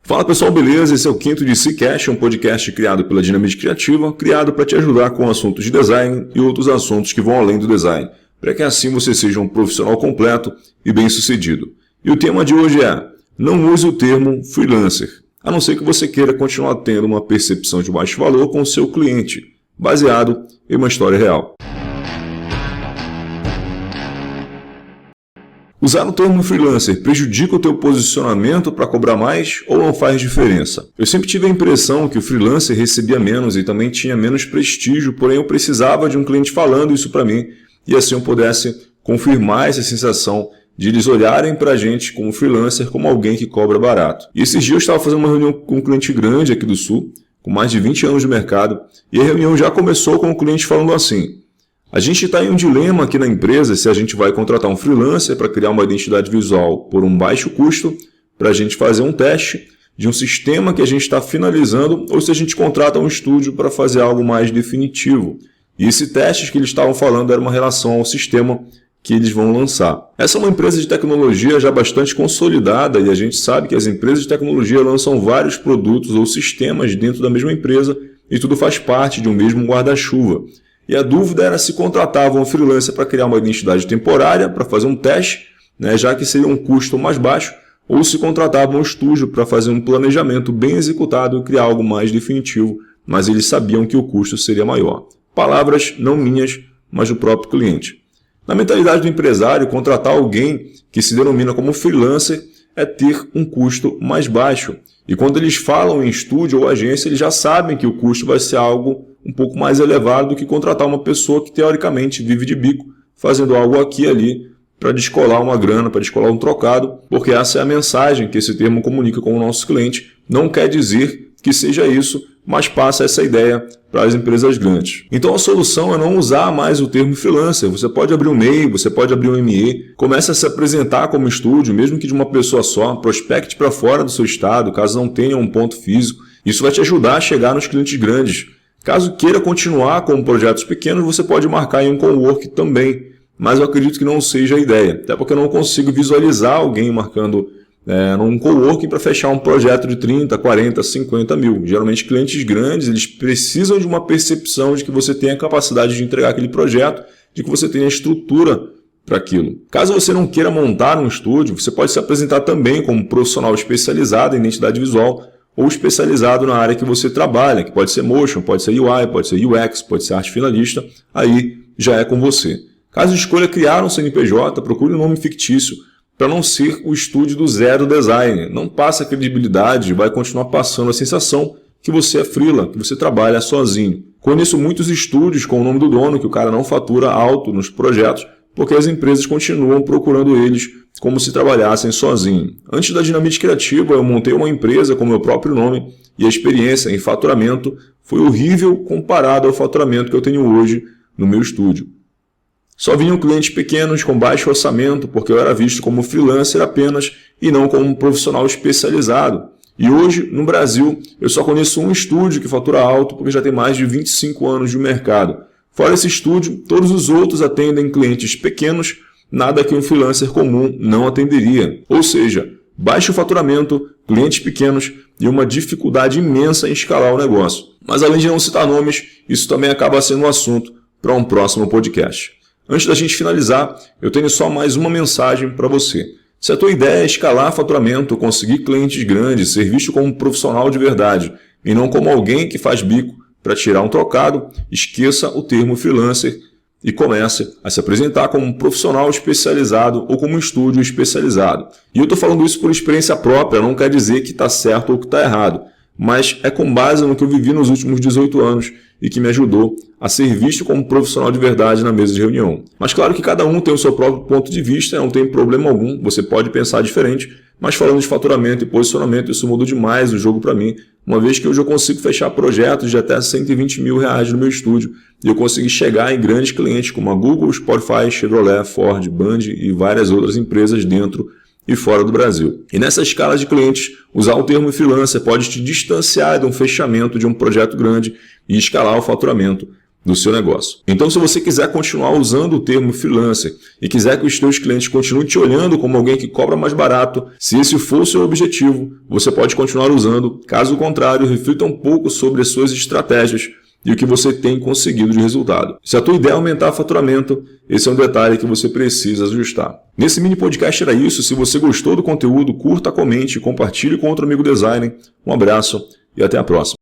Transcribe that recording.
Fala pessoal, beleza? Esse é o quinto de Ccast, um podcast criado pela Dinamite Criativa, criado para te ajudar com assuntos de design e outros assuntos que vão além do design, para que assim você seja um profissional completo e bem-sucedido. E o tema de hoje é: não use o termo freelancer, a não ser que você queira continuar tendo uma percepção de baixo valor com o seu cliente, baseado em uma história real. Usar o termo freelancer prejudica o teu posicionamento para cobrar mais ou não faz diferença? Eu sempre tive a impressão que o freelancer recebia menos e também tinha menos prestígio, porém eu precisava de um cliente falando isso para mim e assim eu pudesse confirmar essa sensação de eles olharem para a gente como freelancer como alguém que cobra barato. E esses dias eu estava fazendo uma reunião com um cliente grande aqui do Sul, com mais de 20 anos de mercado, e a reunião já começou com o cliente falando assim: a gente está em um dilema aqui na empresa se a gente vai contratar um freelancer para criar uma identidade visual por um baixo custo, para a gente fazer um teste de um sistema que a gente está finalizando, ou se a gente contrata um estúdio para fazer algo mais definitivo. E esse teste que eles estavam falando era uma relação ao sistema que eles vão lançar. Essa é uma empresa de tecnologia já bastante consolidada e a gente sabe que as empresas de tecnologia lançam vários produtos ou sistemas dentro da mesma empresa e tudo faz parte de um mesmo guarda-chuva. E a dúvida era se contratavam um freelancer para criar uma identidade temporária, para fazer um teste, já que seria um custo mais baixo, ou se contratavam um estúdio para fazer um planejamento bem executado e criar algo mais definitivo, mas eles sabiam que o custo seria maior. Palavras não minhas, mas do próprio cliente. Na mentalidade do empresário, contratar alguém que se denomina como freelancer é ter um custo mais baixo. E quando eles falam em estúdio ou agência, eles já sabem que o custo vai ser algo um pouco mais elevado do que contratar uma pessoa que teoricamente vive de bico, fazendo algo aqui e ali para descolar uma grana, para descolar um trocado, porque essa é a mensagem que esse termo comunica com o nosso cliente. Não quer dizer que seja isso, mas passa essa ideia para as empresas grandes. Então a solução é não usar mais o termo freelancer. Você pode abrir um MEI, você pode abrir um ME, comece a se apresentar como estúdio, mesmo que de uma pessoa só, prospecte para fora do seu estado, caso não tenha um ponto físico. Isso vai te ajudar a chegar nos clientes grandes. Caso queira continuar com projetos pequenos, você pode marcar em um cowork também, mas eu acredito que não seja a ideia, até porque eu não consigo visualizar alguém marcando num coworking para fechar um projeto de 30, 40, 50 mil. Geralmente clientes grandes, eles precisam de uma percepção de que você tem a capacidade de entregar aquele projeto, de que você tem a estrutura para aquilo. Caso você não queira montar um estúdio, você pode se apresentar também como profissional especializado em identidade visual ou especializado na área que você trabalha, que pode ser motion, pode ser UI, pode ser UX, pode ser arte finalista, aí já é com você. Caso escolha criar um CNPJ, procure um nome fictício, para não ser o estúdio do zero design. Não passa credibilidade, vai continuar passando a sensação que você é freela, que você trabalha sozinho. Conheço muitos estúdios com o nome do dono, que o cara não fatura alto nos projetos, porque as empresas continuam procurando eles como se trabalhassem sozinho. Antes da Dinamite Criativa, eu montei uma empresa com meu próprio nome e a experiência em faturamento foi horrível comparado ao faturamento que eu tenho hoje no meu estúdio. Só vinham clientes pequenos com baixo orçamento porque eu era visto como freelancer apenas e não como um profissional especializado. E hoje, no Brasil, eu só conheço um estúdio que fatura alto porque já tem mais de 25 anos de mercado. Fora esse estúdio, todos os outros atendem clientes pequenos, nada que um freelancer comum não atenderia. Ou seja, baixo faturamento, clientes pequenos e uma dificuldade imensa em escalar o negócio. Mas além de não citar nomes, isso também acaba sendo um assunto para um próximo podcast. Antes da gente finalizar, eu tenho só mais uma mensagem para você. Se a tua ideia é escalar faturamento, conseguir clientes grandes, ser visto como um profissional de verdade e não como alguém que faz bico para tirar um trocado, esqueça o termo freelancer e comece a se apresentar como um profissional especializado ou como um estúdio especializado. E eu estou falando isso por experiência própria, não quer dizer que está certo ou que está errado, mas é com base no que eu vivi nos últimos 18 anos e que me ajudou a ser visto como profissional de verdade na mesa de reunião. Mas claro que cada um tem o seu próprio ponto de vista, não tem problema algum, você pode pensar diferente, mas falando de faturamento e posicionamento, isso mudou demais o jogo para mim, uma vez que hoje eu consigo fechar projetos de até 120 mil reais no meu estúdio e eu consegui chegar em grandes clientes como a Google, Spotify, Chevrolet, Ford, Band e várias outras empresas dentro e fora do Brasil. E nessa escala de clientes, usar o termo freelancer pode te distanciar de um fechamento de um projeto grande e escalar o faturamento do seu negócio. Então, se você quiser continuar usando o termo freelancer e quiser que os seus clientes continuem te olhando como alguém que cobra mais barato, se esse for o seu objetivo, você pode continuar usando. Caso contrário, reflita um pouco sobre as suas estratégias e o que você tem conseguido de resultado. Se a tua ideia é aumentar o faturamento, esse é um detalhe que você precisa ajustar. Nesse mini podcast era isso. Se você gostou do conteúdo, curta, comente, compartilhe com outro amigo designer. Um abraço e até a próxima.